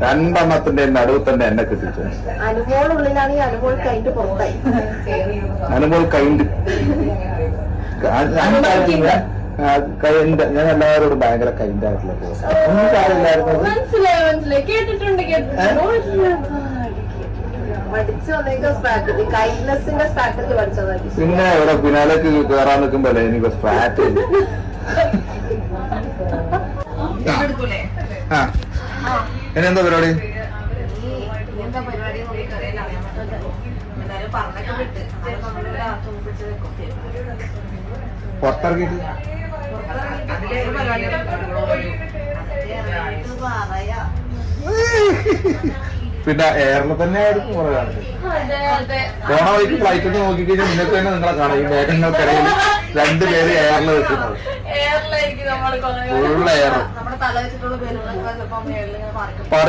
രണ്ടെണ്ണത്തിന്റെ നടുവ് തന്നെ എന്നെ കിട്ടിച്ചു. അനുമോളുള്ളിലാണെങ്കിൽ അനുമോൾ കൈൻഡ് പുറത്തായി. അനുമോൾ കൈൻഡ് ഞാൻ എല്ലാവരോടും ഭയങ്കര കൈൻഡായിട്ടുള്ള ഒന്നും കാര്യമില്ലായിരുന്നു. മനസ്സിലായി കേട്ടിട്ടുണ്ട് പഠിച്ചു വന്നേക്കും സ്ട്രാറ്റജി, കൈൻഡ്നെസിന്റെ സ്ട്രാറ്റജി പഠിച്ചതായി. പിന്നെ ഇവിടെ ഫിനാലേക്ക് കയറാൻ നിൽക്കുമ്പോഴേ എനിക്ക് സ്ട്രാറ്റജി. ഇനിയെന്താ പരിപാടി? പുറത്തിറങ്ങിട്ട് പിന്നെ എയറിൽ തന്നെ ആയിരിക്കും കുറെ കാണുന്നത്. പോണ വഴിക്ക് ഫ്ലൈറ്റിൽ നോക്കിക്കഴിഞ്ഞാൽ നിങ്ങൾക്ക് തന്നെ നിങ്ങളെ കാണാം. ഈ മേഘങ്ങൾക്കിടയിൽ രണ്ടുപേര് എയറിൽ വെക്കുന്നത്. Full air